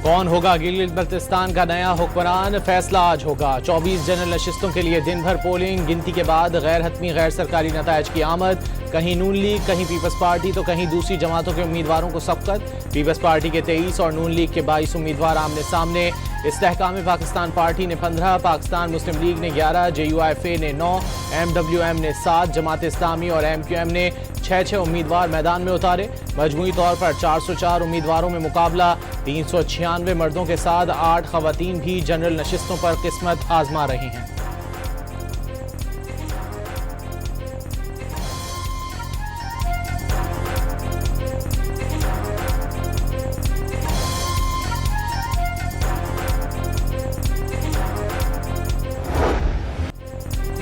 कौन होगा गिलगित बल्तिस्तान का नया हुक्मरान, फैसला आज होगा। 24 जनरल नशिस्तों के लिए दिन भर पोलिंग, गिनती के बाद गैर हतमी गैर सरकारी नतायज की आमद। कहीं नून लीग, कहीं पीपल्स पार्टी तो कहीं दूसरी जमातों के उम्मीदवारों को सबकत। पीपल्स पार्टी के 23 और नून लीग के 22 उम्मीदवार आमने सामने। इस्तेहकाम पाकिस्तान पार्टी ने 15, पाकिस्तान मुस्लिम लीग ने 11, JUIFA ने 9, MWM ने 7, जमात इस्लामी और MQM ने 6 उम्मीदवार मैदान में उतारे। मजमूई तौर पर 404 उम्मीदवारों में मुकाबला। 396 मर्दों के साथ 8 खवातीन भी जनरल नशिस्तों पर किस्मत आजमा रही हैं।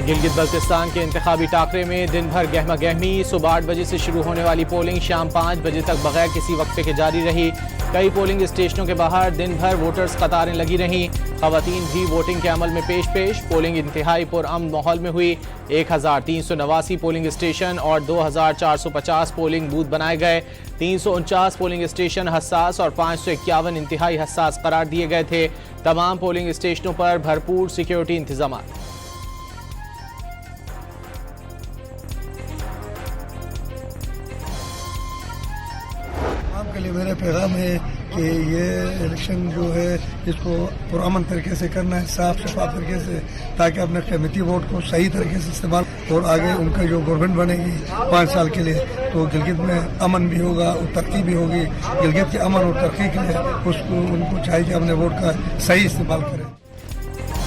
गिलगित बल्तिस्तान के इंतखाबी टाकरे में दिन भर गहमा गहमी। सुबह 8 बजे से शुरू होने वाली पोलिंग शाम 5 बजे तक बगैर किसी वक्फे के जारी रही। कई पोलिंग स्टेशनों के बाहर दिन भर वोटर्स कतारें लगी रहीं। खवातीन भी वोटिंग के अमल में पेश। पोलिंग इंतहाई पुरअमन माहौल में हुई। 1389 पोलिंग स्टेशन और 2450 पोलिंग बूथ बनाए गए। 349 पोलिंग स्टेशन हसास और 551 इंतहाई हसास करार दिए गए थे। तमाम पोलिंग स्टेशनों पर भरपूर सिक्योरिटी इंतजाम। के लिए मेरा पैगाम है कि ये इलेक्शन जो है इसको पुरअमन तरीके से करना है, साफ शफाफ तरीके से, ताकि अपने कीमती वोट को सही तरीके से इस्तेमाल और आगे उनका जो गवर्नमेंट बनेगी 5 साल के लिए तो गिलगित में अमन भी होगा और तरक्की भी होगी। गिलगित के अमन और तरक्की के लिए उसको उनको चाहिए कि अपने वोट का सही इस्तेमाल करें।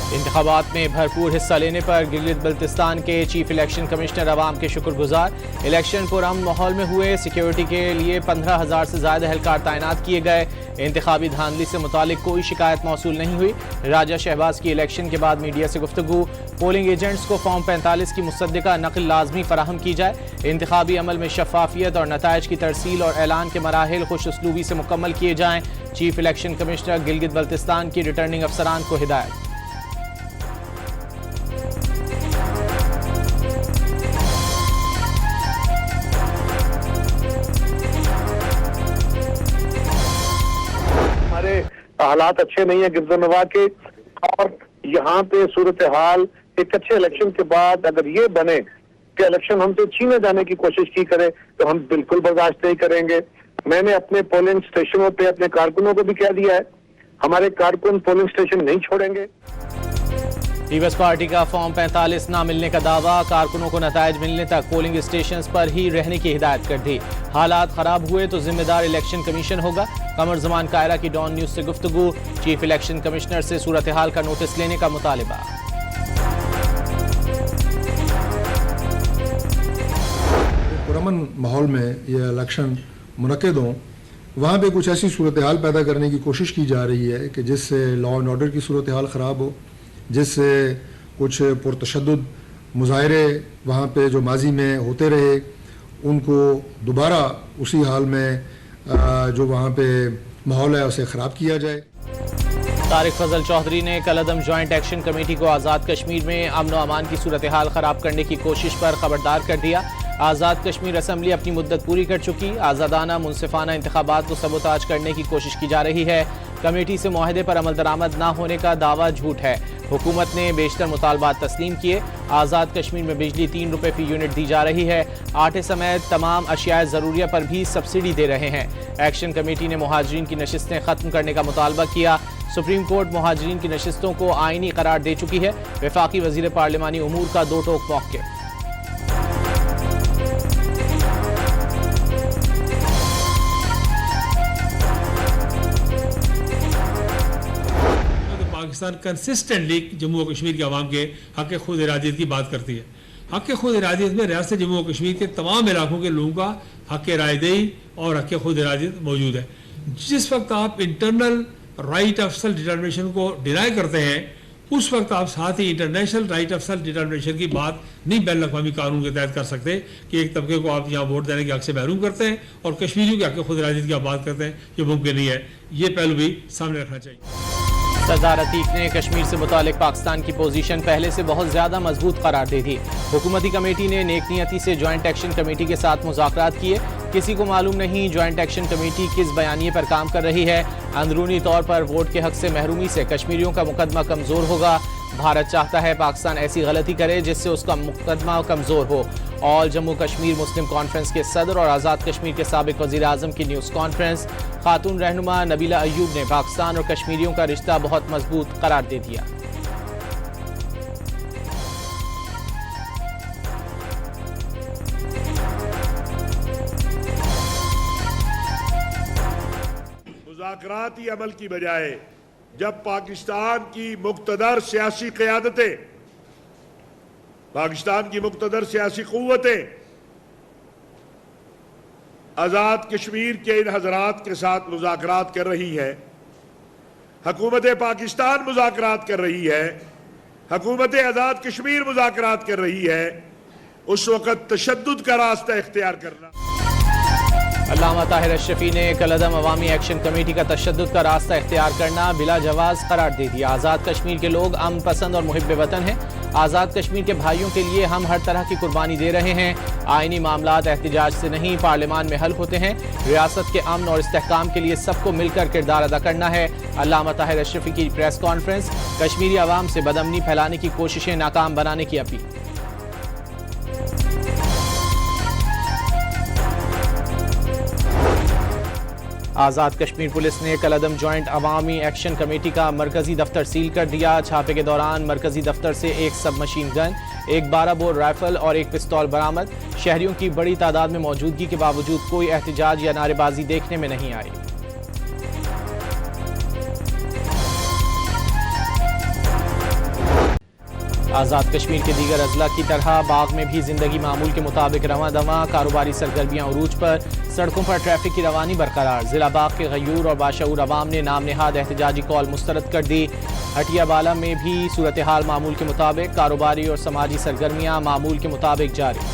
इंतखाबात में भरपूर हिस्सा लेने पर गिलगित बल्तिस्तान के चीफ इलेक्शन कमिश्नर अवाम के शुक्रगुजार। इलेक्शन पुरअमन माहौल में हुए। सिक्योरिटी के लिए 15,000 से ज्यादा एहलकार तैनात किए गए। इंतखाबी धांधली से मुतालिक कोई शिकायत मौसूल नहीं हुई। राजा शहबाज की इलेक्शन के बाद मीडिया से गुफ्तगू। पोलिंग एजेंट्स को फॉर्म 45 की मुसद्दिका नकल लाजमी फराहम की जाए। इंतखाबी अमल में शफाफियत और नतायज की तरसील और ऐलान के मराहिल खुश उसलूबी से मुकम्मल किए जाएं। Chief election commissioner Gilgit Baltistan की रिटर्निंग अफसरान को हिदायत। हालात अच्छे नहीं है गिरदनवा के, और यहाँ पे सूरत हाल एक अच्छे इलेक्शन के बाद अगर ये बने कि इलेक्शन हमसे छीने जाने की कोशिश की करे तो हम बिल्कुल बर्दाश्त नहीं करेंगे। मैंने अपने पोलिंग स्टेशनों पे अपने कारकुनों को भी कह दिया है, हमारे कारकुन पोलिंग स्टेशन नहीं छोड़ेंगे। पीपल्स पार्टी का फॉर्म 45 ना मिलने का दावा। कारकुनों को नतायज मिलने तक पोलिंग स्टेशंस पर ही रहने की हिदायत कर दी। हालात खराब हुए तो जिम्मेदार इलेक्शन कमीशन होगा। कमर जमान कायरा की डॉन न्यूज से गुफ्तगू। चीफ इलेक्शन कमिश्नर से सूरत हाल का नोटिस लेने का मुतालिबा। पुरअमन माहौल में यह इलेक्शन मुनक्किद हों, वहाँ पे कुछ ऐसी सूरत हाल पैदा करने की कोशिश की जा रही है कि जिससे लॉ एंड ऑर्डर की सूरत हाल ख़राब हो, जिससे कुछ पुरतशद्दुद मुजाहरे वहाँ पे जो माजी में होते रहे उनको दोबारा उसी हाल में जो वहाँ पे माहौल है उसे ख़राब किया जाए। तारिक फजल चौधरी ने कलअदम जॉइंट एक्शन कमेटी को आज़ाद कश्मीर में अमन व अमान की सूरत हाल ख़राब करने की कोशिश पर खबरदार कर दिया। आज़ाद कश्मीर असम्बली अपनी मुद्दत पूरी कर चुकी। आज़ादाना मुनसिफाना इंतखाबात को सबोताज करने की कोशिश की जा रही है। कमेटी से मुआहदे पर अमल दरामद न होने का दावा झूठ है। हुकूमत ने बेशतर मुतालबात तस्लीम किए। आज़ाद कश्मीर में बिजली 3 रुपये फ़ी यूनिट दी जा रही है। आटे समेत तमाम अशियाए ज़रूरिया पर भी सब्सिडी दे रहे हैं। एक्शन कमेटी ने मुहाजिरीन की नशिस्तें ख़त्म करने का मुतालबा किया। सुप्रीम कोर्ट मुहाजिरीन की नशिस्तों को आइनी करार दे चुकी है। वफाकी वज़ीर पार्लिमानी उमूर का 2 टोक मौक़िफ़। पाकिस्तान कंसिस्टेंटली जम्मू और कश्मीर के अवाम के हक़ खुद इरादियत की बात करती है। हक़ खुद इरादियत में रियासत जम्मू और कश्मीर के तमाम इलाकों के लोगों का हक़ रायदही और हक़ खुद इरादियत मौजूद है। जिस वक्त आप internal right of self determination को डिनाई करते हैं उस वक्त आप साथ ही international right of self determination की बात नहीं बैन अवी कानून के तहत कर सकते कि एक तबके को आप यहाँ वोट देने के हक़ से महरूम करते हैं और कश्मीरियों के हक़ खुद इरादियत की आप बात करते हैं, ये मुमकिन नहीं है। ये पहलू भी सामने रखना चाहिए। सरदार अतीक ने कश्मीर से मुतालिक पाकिस्तान की पोजीशन पहले से बहुत ज्यादा मजबूत करार दे दी। हुकूमती कमेटी ने नेक नियती से ज्वाइंट एक्शन कमेटी के साथ मुज़ाकरात किए। किसी को मालूम नहीं ज्वाइंट एक्शन कमेटी किस बयानिए पर काम कर रही है। अंदरूनी तौर पर वोट के हक से महरूमी से कश्मीरियों का मुकदमा कमजोर होगा। भारत चाहता है पाकिस्तान ऐसी गलती करे जिससे उसका मुकदमा कमजोर हो। ऑल जम्मू कश्मीर मुस्लिम कॉन्फ्रेंस के सदर और आज़ाद कश्मीर के साबिक वज़ीर आज़म की न्यूज़ कॉन्फ्रेंस। खातून रहनुमा नबीला अय्यूब ने पाकिस्तान और कश्मीरियों का रिश्ता बहुत मजबूत करार दे दिया। मुज़ाकराती अमल की बजाय जब पाकिस्तान की मुक़्तदर सियासी क़यादतें, पाकिस्तान की मुक़्तदर सियासी क़ुव्वतें आज़ाद कश्मीर के इन हज़रात के साथ मुज़ाकरात कर रही है, हुकूमत पाकिस्तान मुज़ाकरात कर रही है, हुकूमत आज़ाद कश्मीर मुज़ाकरात कर रही है, उस वक़्त तशद्दुद का रास्ता इख्तियार करना। अल्लामा ताहिर अशरफी ने कलअदम अवामी एक्शन कमेटी का तशद्दुद का रास्ता इख्तियार करना बिला जवाज करार दे दिया। आज़ाद कश्मीर के लोग अमन पसंद और मुहिब वतन हैं। आज़ाद कश्मीर के भाइयों के लिए हम हर तरह की कुर्बानी दे रहे हैं। आईनी मामलात एहतिजाज से नहीं पार्लियामान में हल होते हैं। रियासत के अमन और इस्तेहकाम के लिए सबको मिलकर किरदार अदा करना है। अल्लामा ताहिर अशरफी की प्रेस कॉन्फ्रेंस। कश्मीरी अवाम से बदअमनी फैलाने की कोशिशें नाकाम बनाने की अपील। आज़ाद कश्मीर पुलिस ने कलअदम जॉइंट अवामी एक्शन कमेटी का मरकजी दफ्तर सील कर दिया। छापे के दौरान मरकजी दफ्तर से एक सब मशीन गन, एक 12 बोर राइफल और एक पिस्तौल बरामद। शहरियों की बड़ी तादाद में मौजूदगी के बावजूद कोई एहतिजाज या नारेबाजी देखने में नहीं आई। आज़ाद कश्मीर के दीगर अजला की तरह बाग में भी जिंदगी मामूल के मुताबिक रवां दवां। कारोबारी सरगर्मियां उरूज पर। सड़कों पर ट्रैफिक की रवानी बरकरार। जिला बाग के गयूर और बाशऊर अवाम ने नाम नेहाद एहतजाजी कॉल मुस्तरद कर दी। हटिया बाला में भी सूरत हाल मामूल के मुताबिक। कारोबारी और समाजी सरगर्मियां मामूल के मुताबिक जारी।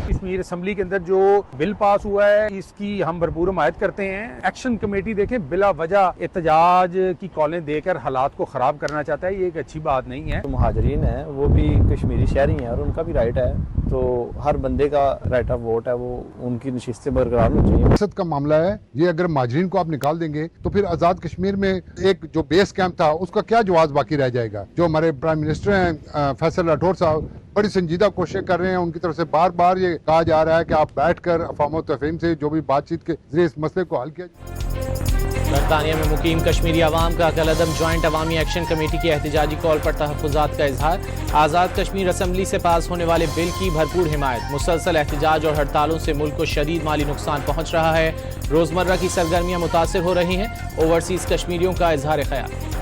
कश्मीर असम्बली के अंदर जो बिल पास हुआ है इसकी हम भरपूर हमायत करते हैं। एक्शन कमेटी देखें बिला वजह एहतजाज की कॉलें देकर हालात को खराब करना चाहता है, ये एक अच्छी बात नहीं है। तो मुहाजिरीन हैं वो भी कश्मीरी शहरी हैं और उनका भी राइट है, तो हर बंदे का राइट ऑफ वोट है, वो उनकी नशिस्तें बरकरार होनी चाहिए। मकसद का मामला है ये, अगर मुहाजिरीन को आप निकाल देंगे तो फिर आज़ाद कश्मीर में एक जो बेस कैंप था उसका क्या जवाब बाकी रह जाएगा। जो हमारे प्राइम मिनिस्टर हैं फैसल राठौर साहब बड़ी संजीदा कोशिश कर रहे हैं, उनकी तरफ से बार बार ये कहा जा रहा है कि आप बैठकर अफ़वाम तफ़हीम से जो भी बातचीत के जरिए इस मसले को हल किया जाए। बरतानिया में मुकीम कश्मीरी अवाम का कलअदम जॉइंट अवामी एक्शन कमेटी की एहतजाजी कॉल पर तहफ़्फ़ुज़ात का इजहार। आज़ाद कश्मीर असम्बली से पास होने वाले बिल की भरपूर हिमायत। मुसलसल एहतजाज और हड़तालों से मुल्क को शदीद माली नुकसान पहुँच रहा है। रोज़मर्रा की सरगर्मियाँ मुतासिर हो रही हैं। ओवरसीज़ कश्मीरियों का इजहार ख्याल।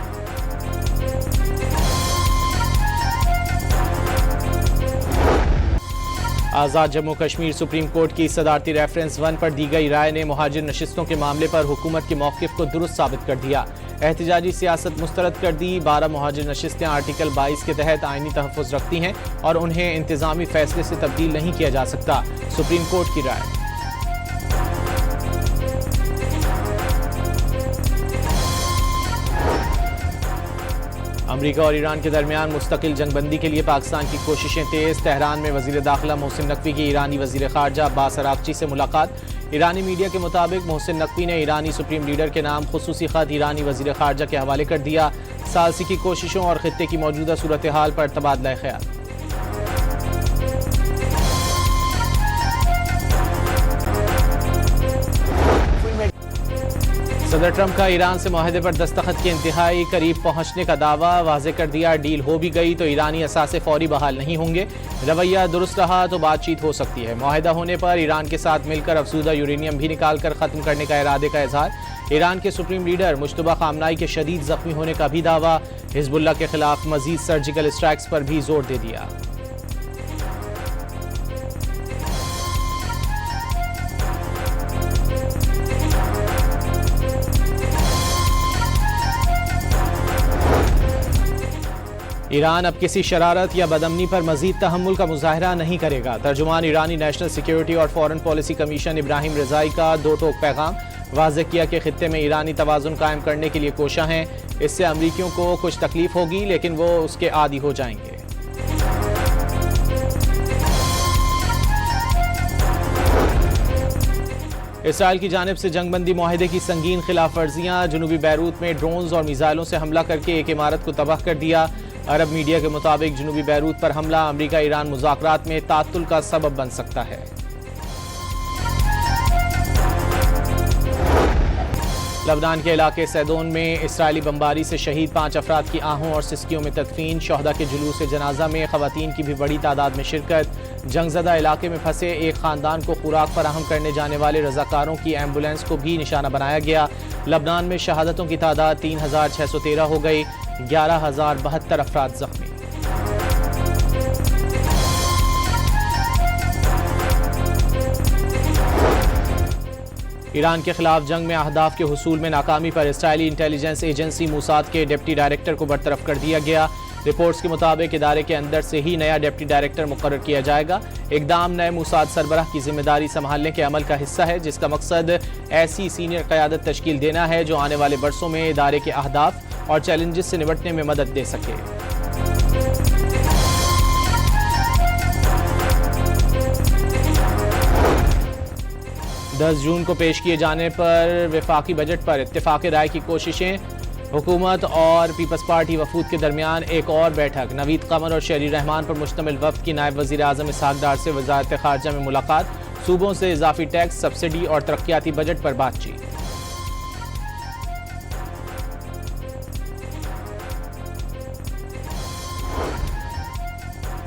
आज़ाद जम्मू कश्मीर सुप्रीम कोर्ट की सदारती रेफरेंस 1 पर दी गई राय ने मुहाजिर नशिस्तों के मामले पर हुकूमत के मौक़िफ़ को दुरुस्त साबित कर दिया। एहतजाजी सियासत मुस्तरद कर दी। 12 मुहाजिर नशिस्तें आर्टिकल 22 के तहत आइनी तहफ़्फ़ुज़ रखती हैं और उन्हें इंतज़ामी फ़ैसले से तब्दील नहीं किया जा सकता। सुप्रीम कोर्ट की राय। अमरीका और ईरान के दरमियान मुस्तकिल जंगबंदी के लिए पाकिस्तान की कोशिशें तेज। तेहरान में वज़ीर दाखिला मोहसिन नकवी की ईरानी वज़ीर ख़ारजा अब्बास अराग़ची से मुलाकात। ईरानी मीडिया के मुताबिक मोहसिन नकवी ने ईरानी सुप्रीम लीडर के नाम खुसूसी ख़त ईरानी वज़ीर ख़ारजा के हवाले कर दिया। सालसी की कोशिशों और ख़ित्ते की मौजूदा सूरत हाल पर तबादला ख्याल। सदर ट्रंप का ईरान से माहदे पर दस्तखत के इंतहाई करीब पहुंचने का दावा। वाज़े कर दिया डील हो भी गई तो ईरानी असासे फौरी बहाल नहीं होंगे। रवैया दुरुस्त रहा तो बातचीत हो सकती है। माहिदा होने पर ईरान के साथ मिलकर अफसूदा यूरेनियम भी निकाल कर ख़त्म करने का इरादे का इजहार। ईरान के सुप्रीम लीडर मुश्तबा खामनाई के शदीद जख्मी होने का भी दावा। हिजबुल्लाह के खिलाफ मजीद सर्जिकल स्ट्राइक्स पर भी जोर दे दिया। ईरान अब किसी शरारत या बदअमनी पर मजीद तहम्मुल का मुजाहरा नहीं करेगा। तर्जुमान ईरानी नेशनल सिक्योरिटी और फॉरेन पॉलिसी कमीशन इब्राहिम रज़ाई का दो टोक पैगाम। वाज़ेह किया कि खित्ते में ईरानी तवाज़ुन कायम करने के लिए कोशा हैं। इससे अमरीकियों को कुछ तकलीफ होगी, लेकिन वो उसके आदी हो जाएंगे। इसराइल की जानिब से जंगबंदी मुआहदे की संगीन खिलाफ वर्जियां। जनूबी बैरूत में ड्रोन्स और मिसाइलों से हमला करके एक इमारत को तबाह कर दिया। अरब मीडिया के मुताबिक जनूबी बैरूत पर हमला अमरीका ईरान मुज़ाकरात में तातुल का सबब बन सकता है। लबनान के इलाके सैदोन में इसराइली बमबारी से शहीद 5 अफराद की आहों और सिस्कियों में तदफीन। शहदा के जुलूस जनाजा में खवातीन की भी बड़ी तादाद में शिरकत। जंगजदा इलाके में फंसे एक खानदान को खुराक फराहम करने जाने वाले रजाकारों की एम्बुलेंस को भी निशाना बनाया गया। लबनान में शहादतों की तादाद 3613 हो गई, 11072 अफराद जख्मी। ईरान के खिलाफ जंग में अहदाफ के हुसूल में नाकामी पर इसराइली इंटेलिजेंस एजेंसी मूसाद के डिप्टी डायरेक्टर को बरतरफ कर दिया गया। रिपोर्ट्स के मुताबिक इदारे के अंदर से ही नया डिप्टी डायरेक्टर मुकर्रर किया जाएगा। इकदाम नए मूसाद सरबराह की जिम्मेदारी संभालने के अमल का हिस्सा है, जिसका मकसद ऐसी सीनियर क़यादत तश्कील देना है जो आने वाले बरसों में इदारे के अहदाफ और चैलेंजेस से निपटने में मदद दे सके। 10 जून को पेश किए जाने पर वफाकी बजट पर इत्तेफाक राय की कोशिशें। हुकूमत और पीपल्स पार्टी वफूद के दरमियान एक और बैठक। नवीद कमर और शहरी रहमान पर मुश्तमिल वफ्द की नायब वज़ीर आज़म इसहाक डार से वज़ारत ख़ारजा में मुलाकात। सूबों से इजाफी टैक्स, सब्सिडी और तरक्याती बजट पर बातचीत।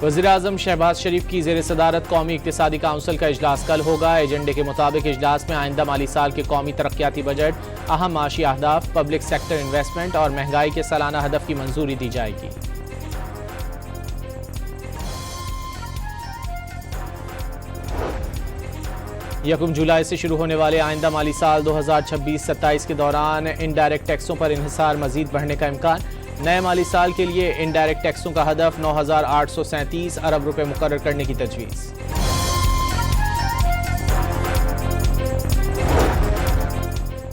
वज़ीर-ए-आज़म शहबाज शरीफ की ज़ेर सदारत कौमी इक़्तिसादी काउंसिल का इजलास कल होगा। एजेंडे के मुताबिक इजलास में आइंदा माली साल के कौमी तरक्याती बजट, अहम माशी अहदाफ, पब्लिक सेक्टर इन्वेस्टमेंट और महंगाई के सालाना हदफ की मंजूरी दी जाएगी। यकम जुलाई से शुरू होने वाले आइंदा माली साल 2026-27 के दौरान इनडायरेक्ट टैक्सों पर इन्हिसार मजीद बढ़ने का इम्कान। नए माली साल के लिए इनडायरेक्ट टैक्सों का हदफ 9,837 अरब रुपए मुकर्रर करने की तजवीज़।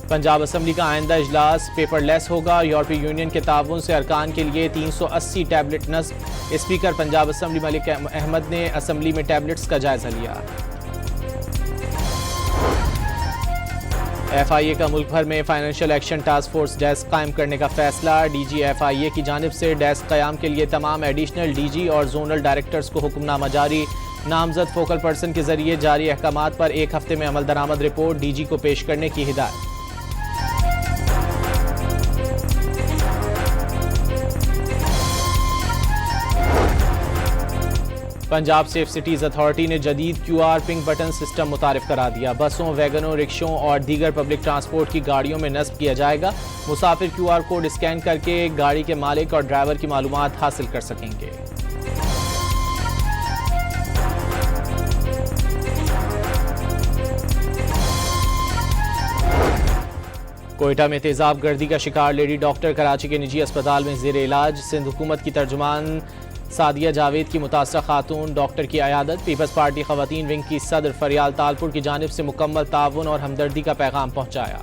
पंजाब असम्बली का आइंदा इजलास पेपरलेस होगा। यूरोपीय यूनियन के ताउन से अरकान के लिए 380 टैबलेट नस्ब। स्पीकर पंजाब असम्बली मलिक अहमद ने असम्बली में टैबलेट्स का जायजा लिया। FIA का मुल्क भर में financial action task force desk कायम करने का फैसला। DG FIA की जानिब से डेस्क क़याम के लिए तमाम एडिशनल DG और जोनल डायरेक्टर्स को हुक्मनामा जारी। नामजद फोकल पर्सन के जरिए जारी अहकामात पर 1 हफ्ते में अमल दरामद रिपोर्ट DG को पेश करने की हिदायत। पंजाब सेफ सिटीज़ अथॉरिटी ने जदीद QR पिंक बटन सिस्टम मुतारिफ करा दिया। बसों, वैगनों, रिक्शों और दीगर पब्लिक ट्रांसपोर्ट की गाड़ियों में नस्ब किया जाएगा। मुसाफिर QR कोड स्कैन करके गाड़ी के मालिक और ड्राइवर की मालूमात हासिल कर सकेंगे। कोयटा में तेजाब गर्दी का शिकार लेडी डॉक्टर कराची के निजी अस्पताल में ज़ेर इलाज। सिंध हुकूमत की तर्जुमान सादिया जावेद की मुतासरा खातून डॉक्टर की अयादत। पीपल्स पार्टी खवातीन विंग की सदर फरियाल तालपुर की जानिब से मुकम्मल ताउन और हमदर्दी का पैगाम पहुंचाया।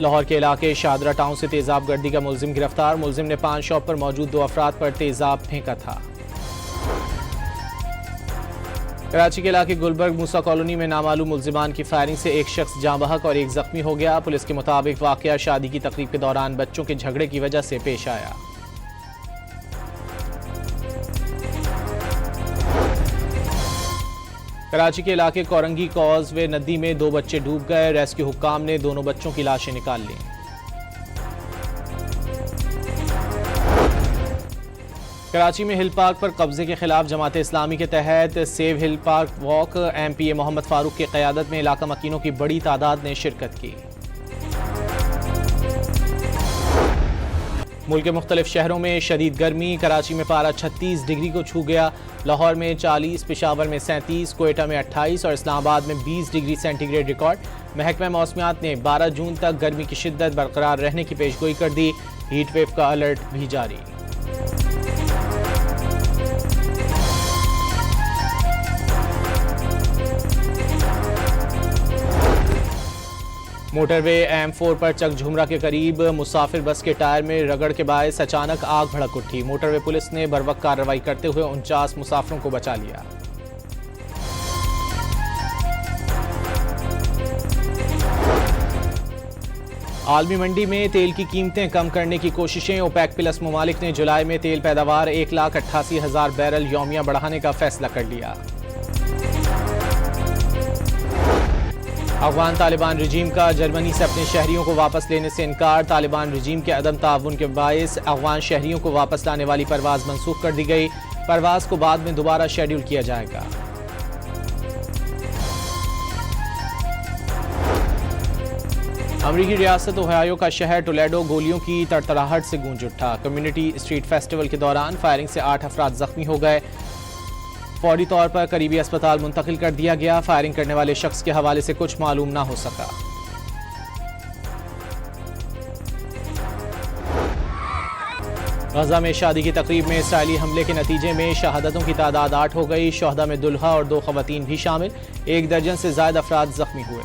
लाहौर के इलाके शादरा टाउन से तेजाब गर्दी का मुलजिम गिरफ्तार। मुलजिम ने पान शॉप पर मौजूद 2 अफराद पर तेजाब फेंका था। कराची के इलाके गुलबर्ग मूसा कॉलोनी में नामालूम मुलजिमान की फायरिंग से एक शख्स जाँ बहक और एक जख्मी हो गया। पुलिस के मुताबिक वाकया शादी की तकरीब के दौरान बच्चों के झगड़े की वजह से पेश आया। कराची के इलाके कोरंगी कॉजवे नदी में 2 बच्चे डूब गए। रेस्क्यू हुक्काम ने दोनों बच्चों की लाशें निकाल ली। कराची में हिल पार्क पर कब्जे के खिलाफ जमात इस्लामी के तहत save hill park walk. MPA Mohammad Farooq की क़यादत में इलाका मकीनों की बड़ी तादाद ने शिरकत की। मुल्क के मुख्तलिफ शहरों में शदीद गर्मी। कराची में पारा 36 डिग्री को छू गया। लाहौर में 40, पेशावर में 37, कोयटा में 28 और इस्लामाबाद में 20 डिग्री सेंटीग्रेड रिकॉर्ड। महकमा मौसमियात ने 12 जून तक गर्मी की शिद्दत बरकरार रहने की पेशगोई कर दी। हीट वेव का अलर्ट भी जारी। मोटरवे M4 पर चकझुमरा के करीब मुसाफिर बस के टायर में रगड़ के बायस अचानक आग भड़क उठी। मोटरवे पुलिस ने बर्वक्त कार्रवाई करते हुए 49 मुसाफिरों को बचा लिया। आलमी मंडी में तेल की कीमतें कम करने की कोशिशें। ओपेक प्लस ममालिक ने जुलाई में तेल पैदावार 1,88,000 बैरल यौमिया बढ़ाने का फैसला कर लिया। अफगान तालिबान रिजीम का जर्मनी से अपने शहरियों को वापस लेने से इनकार। तालिबान रिजीम के अदम ताउन के बायस अफगान शहरियों को वापस लाने वाली परवाज मंसूख कर दी गई। परवाज को बाद में दोबारा शेड्यूल किया जाएगा। अमरीकी रियासत ओहायो का शहर टोलेडो गोलियों की तड़तड़ाहट से गूंज उठा। कम्युनिटी स्ट्रीट फेस्टिवल के दौरान फायरिंग से 8 अफराद जख्मी हो गए। फौरी तौर पर करीबी अस्पताल मुंतकिल कर दिया गया। फायरिंग करने वाले शख्स के हवाले से कुछ मालूम ना हो सका। गजा में शादी की तकरीब में इसराइली हमले के नतीजे में शहादतों की तादाद 8 हो गई। शोहदा में दुल्हा और 2 खवातीन भी शामिल। 1 दर्जन से ज्यादा अफराद जख्मी हुए।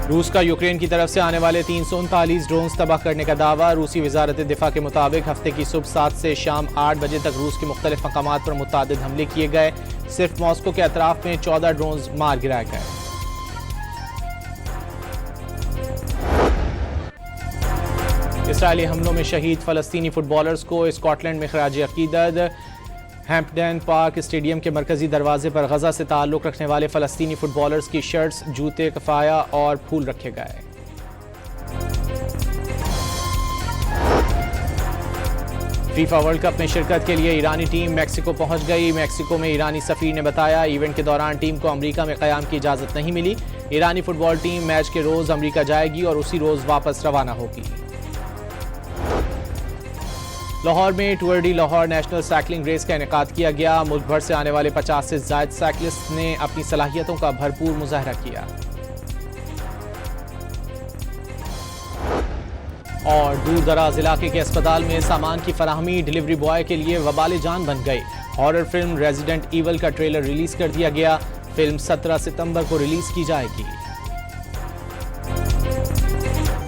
रूस का यूक्रेन की तरफ से आने वाले 339 ड्रोन्स तबाह करने का दावा। रूसी वजारत दिफा के मुताबिक हफ्ते की सुबह 7 से शाम 8 बजे तक रूस के मुख्तलिफ मकामात पर मुतादिद हमले किए गए। सिर्फ मॉस्को के अतराफ में 14 ड्रोन्स मार गिराए गए। इसराइली हमलों में शहीद फलस्तीनी फुटबॉलर्स को स्कॉटलैंड में खराज अकीदत। हैम्पडेन पार्क स्टेडियम के मरकजी दरवाजे पर गजा से ताल्लुक़ रखने वाले फलस्तीनी फुटबॉलर्स की शर्ट्स, जूते, कफाया और फूल रखे गए। फीफा वर्ल्ड कप में शिरकत के लिए ईरानी टीम मैक्सिको पहुंच गई। मैक्सिको में ईरानी सफीर ने बताया इवेंट के दौरान टीम को अमेरिका में क़याम की इजाज़त नहीं मिली। ईरानी फुटबॉल टीम मैच के रोज़ अमेरिका जाएगी और उसी रोज़ वापस रवाना होगी। लाहौर में tour de Lahore national cycling race का इनेकाद किया गया। मुल्क भर से आने वाले 50 से ज़ायद साइकिलिस्ट ने अपनी सलाहियतों का भरपूर मुजाहरा किया। और दूर दराज इलाके के अस्पताल में सामान की फराहमी डिलीवरी बॉय के लिए वबाल जान बन गई। हॉरर फिल्म रेजिडेंट ईवल का ट्रेलर रिलीज कर दिया गया। फिल्म 17 सितंबर को रिलीज की जाएगी।